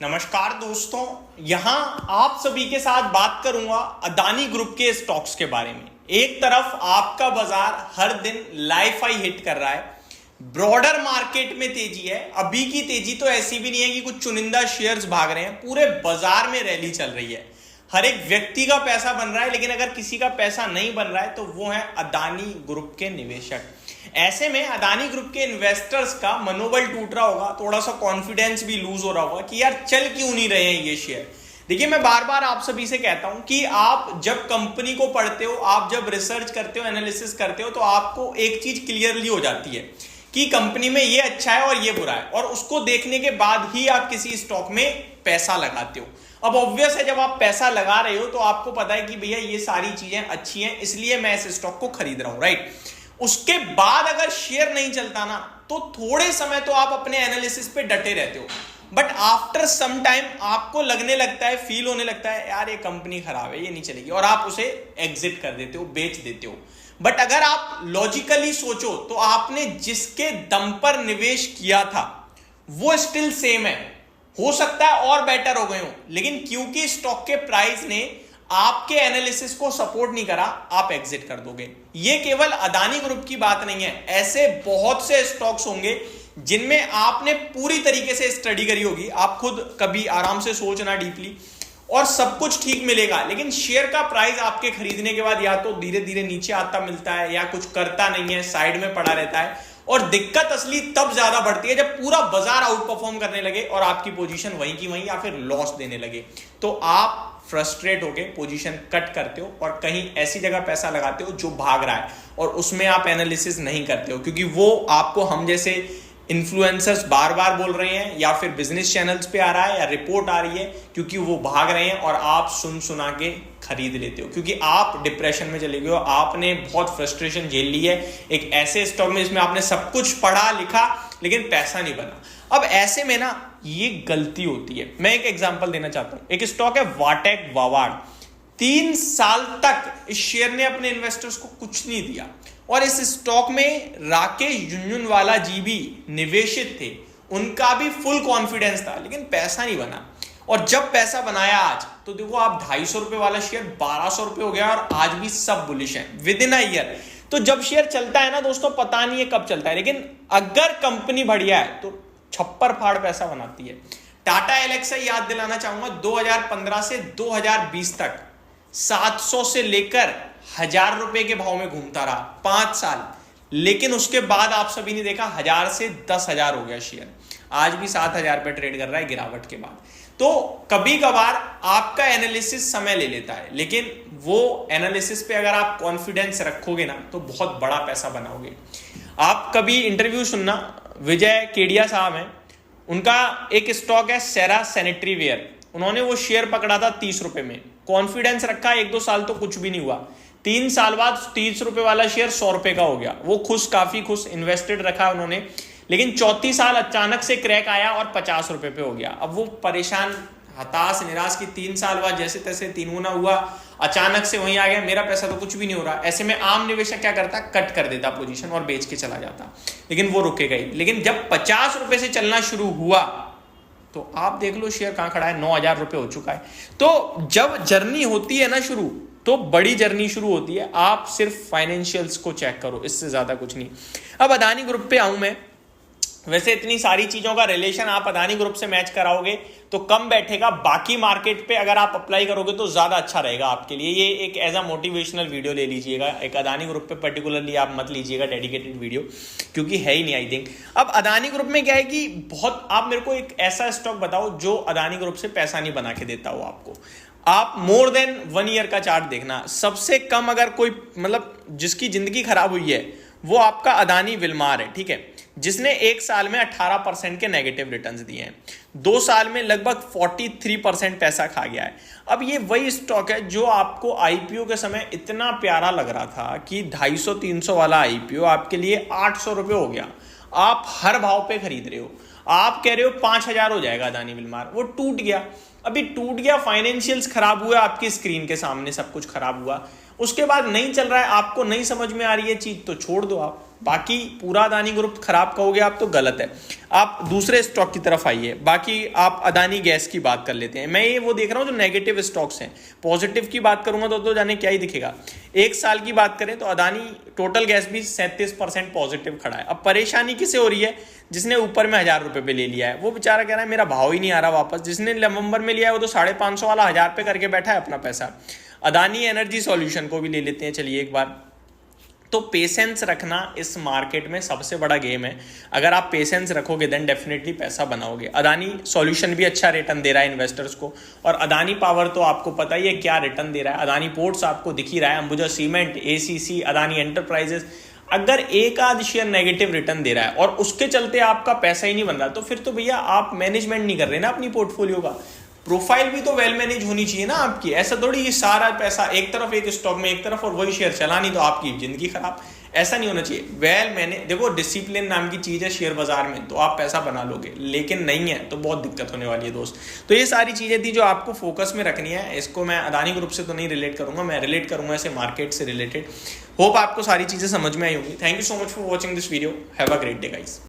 नमस्कार दोस्तों, यहां आप सभी के साथ बात करूंगा अदानी ग्रुप के स्टॉक्स के बारे में। एक तरफ आपका बाजार हर दिन लाइफ हाई हिट कर रहा है, ब्रॉडर मार्केट में तेजी है। अभी की तेजी तो ऐसी भी नहीं है कि कुछ चुनिंदा शेयर्स भाग रहे हैं, पूरे बाजार में रैली चल रही है। हर एक व्यक्ति का पैसा बन रहा है, लेकिन अगर किसी का पैसा नहीं बन रहा है तो वो है अदानी ग्रुप के निवेशक। ऐसे में अदानी ग्रुप के इन्वेस्टर्स का मनोबल टूट रहा होगा, थोड़ा सा कॉन्फिडेंस भी लूज हो रहा होगा कि यार चल क्यों नहीं रहे हैं ये शेयर। देखिए, मैं बार बार आप सभी से कहता हूं कि आप जब कंपनी को पढ़ते हो, आप जब रिसर्च करते हो, एनालिसिस करते हो, तो आपको एक चीज क्लियरली हो जाती है कि कंपनी में ये अच्छा है और ये बुरा है, और उसको देखने के बाद ही आप किसी स्टॉक में पैसा लगाते हो। अब ऑब्वियस है, जब आप पैसा लगा रहे हो तो आपको पता है कि भैया ये सारी चीजें अच्छी हैं, इसलिए मैं इस स्टॉक को खरीद रहा हूं, राइट। उसके बाद अगर शेयर नहीं चलता ना, तो थोड़े समय तो आप अपने एनालिसिस पे डटे रहते हो, बट आफ्टर सम टाइम आपको लगने लगता है, फील होने लगता है यार ये कंपनी खराब है, ये नहीं चलेगी, और आप उसे एग्जिट कर देते हो, बेच देते हो। बट अगर आप लॉजिकली सोचो तो आपने जिसके दम पर निवेश किया था वो स्टिल सेम है, हो सकता है और बेटर हो गए हो, लेकिन क्योंकि स्टॉक के प्राइस ने आपके एनालिसिस को सपोर्ट नहीं करा, आप एग्जिट कर दोगे। ये केवल अदानी ग्रुप की बात नहीं है, ऐसे बहुत से स्टॉक्स होंगे जिनमें आपने पूरी तरीके से स्टडी करी होगी, आप खुद कभी आराम से सोचना डीपली, और सब कुछ ठीक मिलेगा, लेकिन शेयर का प्राइस आपके खरीदने के बाद या तो धीरे धीरे नीचे आता मिलता है या कुछ करता नहीं है, साइड में पड़ा रहता है। और दिक्कत असली तब ज्यादा बढ़ती है जब पूरा बाजार आउट परफॉर्म करने लगे और आपकी पोजीशन वहीं की वहीं या फिर लॉस देने लगे, तो आप फ्रस्ट्रेट होके पोजीशन कट करते हो और कहीं ऐसी जगह पैसा लगाते हो जो भाग रहा है, और उसमें आप एनालिसिस नहीं करते हो, क्योंकि वो आपको हम जैसे इन्फ्लुएंसर्स बार बार बोल रहे हैं, या फिर बिजनेस चैनल्स पे आ रहा है, या रिपोर्ट आ रही है, क्योंकि वो भाग रहे हैं और आप सुन सुना के खरीद लेते हो, क्योंकि आप डिप्रेशन में चले गए हो, आपने बहुत फ्रस्ट्रेशन झेल ली है एक ऐसे स्टॉक में जिसमें आपने सब कुछ पढ़ा लिखा लेकिन पैसा नहीं बना। अब ऐसे में ना ये गलती होती है। मैं एक एग्जांपल देना चाहता हूं। एक स्टॉक है वाटेक वावाड़। 3 साल तक इस शेयर ने अपने इन्वेस्टर्स को कुछ नहीं दिया, और इस स्टॉक में राकेश झुनझुनवाला जी भी निवेशित थे, उनका भी फुल कॉन्फिडेंस था, लेकिन पैसा नहीं बना। और जब पैसा बनाया आज, तो देखो आप 250 रुपए वाला शेयर 1200 रुपए हो गया, और आज भी सब बुलिश है विद इन अ ईयर। तो जब शेयर चलता है ना दोस्तों, पता नहीं है कब चलता है, लेकिन अगर कंपनी बढ़िया है तो छप्पर फाड़ पैसा बनाती है। टाटा एलेक्सा याद दिलाना चाहूंगा, 2015 से 2020 तक 700 से लेकर 1000 रुपए के भाव में घूमता रहा 5 साल, लेकिन उसके बाद आप सभी ने देखा 1000 से 10,000 हो गया शेयर, आज भी 7,000 पे ट्रेड कर रहा है गिरावट के बाद। तो कभी कभार आपका एनालिसिस समय ले लेता है, लेकिन वो एनालिसिस पे अगर आप कॉन्फिडेंस रखोगे ना, तो बहुत बड़ा पैसा बनाओगे। आप कभी इंटरव्यू सुनना, विजय केडिया साहब हैं, उनका एक स्टॉक है सेरा सैनिटरी वेयर, उन्होंने वो शेयर पकड़ा था 30 रुपए में, कॉन्फिडेंस रखा, 1-2 साल तो कुछ भी नहीं हुआ, 3 साल बाद 30 रुपए वाला शेयर 100 रुपए का हो गया। वो खुश, काफी खुश, इन्वेस्टेड रखा उन्होंने, लेकिन चौथी साल अचानक से क्रैक आया और 50 रुपए पे हो गया। अब वो परेशान, हताश, निराश की 3 साल बाद जैसे तैसे 3 गुना हुआ, अचानक से वहीं आ गया, मेरा पैसा तो कुछ भी नहीं हो रहा। ऐसे में आम निवेशक क्या करता, कट कर देता पोजीशन और बेच के चला जाता, लेकिन वो रुकेगा ही। लेकिन जब 50 रुपए से चलना शुरू हुआ, तो आप देख लो शेयर कहां खड़ा है, 9,000 रुपए हो चुका है। तो जब जर्नी होती है ना शुरू, तो बड़ी जर्नी शुरू होती है। आप सिर्फ फाइनेंशियल्स को चेक करो, इससे ज्यादा कुछ नहीं। अब अदानी ग्रुप पे आऊं मैं। वैसे इतनी सारी चीजों का रिलेशन आप अदानी ग्रुप से मैच कराओगे तो कम बैठेगा, बाकी मार्केट पे अगर आप अप्लाई करोगे तो ज्यादा अच्छा रहेगा आपके लिए। ये एक एज अ मोटिवेशनल वीडियो ले लीजिएगा, एक अदानी ग्रुप पे पर्टिकुलरली आप मत लीजिएगा डेडिकेटेड वीडियो, क्योंकि है ही नहीं आई थिंक। अब अदानी ग्रुप में क्या है कि बहुत, आप मेरे को एक ऐसा स्टॉक बताओ जो अदानी ग्रुप से पैसा नहीं बना के देता हो आपको। आप मोर देन 1 ईयर का चार्ट देखना, सबसे कम अगर कोई मतलब जिसकी जिंदगी खराब हुई है वो आपका अदानी विलमार है, ठीक है, जिसने 1 साल में 18% के नेगेटिव रिटर्न्स दिए हैं, 2 साल में लगभग 43% पैसा खा गया है। अब ये वही स्टॉक है जो आपको आईपीओ के समय इतना प्यारा लग रहा था कि 250-300 वाला आईपीओ आपके लिए 800 रुपये हो गया, आप हर भाव पे खरीद रहे हो, आप कह रहे हो 5,000 हो जाएगा अदानी विलमार, वो टूट गया। अभी टूट गया, फाइनेंशियल्स खराब हुआ, आपकी स्क्रीन के सामने सब कुछ खराब हुआ, उसके बाद नहीं चल रहा है, आपको नहीं समझ में आ रही है चीज, तो छोड़ दो आप। बाकी पूरा अदानी ग्रुप खराब कहोगे आप तो गलत है। आप दूसरे स्टॉक की तरफ आइए। बाकी आप अदानी गैस की बात कर लेते हैं। मैं ये वो देख रहा हूं जो नेगेटिव स्टॉक्स हैं। पॉजिटिव की बात करूंगा तो जाने क्या ही दिखेगा। एक साल की बात करें तो अदानी टोटल गैस भी 37% पॉजिटिव खड़ा है। अब परेशानी किसे हो रही है? जिसने ऊपर में 1000 रुपए पे ले लिया है वो बेचारा कह रहा है मेरा भाव ही नहीं आ रहा वापस। जिसने नवंबर में लिया है वो तो 550 वाला 1000 पे करके बैठा है अपना पैसा। अदानी एनर्जी सॉल्यूशन को भी ले लेते हैं चलिए एक बार। तो पेशेंस रखना इस मार्केट में सबसे बड़ा गेम है। अगर आप पेशेंस रखोगे देन डेफिनेटली पैसा बनाओगे। अदानी सॉल्यूशन भी अच्छा रिटर्न दे रहा है इन्वेस्टर्स को, और अदानी पावर तो आपको पता ही है क्या रिटर्न दे रहा है। अदानी पोर्ट्स आपको दिख ही रहा है, Ambuja cement, ACC, Adani enterprises. अगर एक आध शेयर नेगेटिव रिटर्न दे रहा है और उसके चलते आपका पैसा ही नहीं बन रहा, तो फिर तो भैया आप मैनेजमेंट नहीं कर रहे ना अपनी पोर्टफोलियो का। प्रोफाइल भी तो वेल मैनेज होनी चाहिए ना आपकी। ऐसा थोड़ी ये सारा पैसा एक तरफ एक स्टॉक में एक तरफ और वही शेयर चला नहीं तो आपकी जिंदगी खराब। ऐसा नहीं होना चाहिए। वेल मैंने देखो डिसिप्लिन नाम की चीज है शेयर बाजार में, तो आप पैसा बना लोगे, लेकिन नहीं है तो बहुत दिक्कत होने वाली है दोस्त। तो ये सारी चीजें थी जो आपको फोकस में रखनी है। इसको मैं अदानी ग्रुप से तो नहीं रिलेट करूंगा, मैं रिलेट करूंगा ऐसे मार्केट से रिलेटेड। होप आपको सारी चीजें समझ में आई होंगी। Thank you so much for watching this video. Have a great day guys.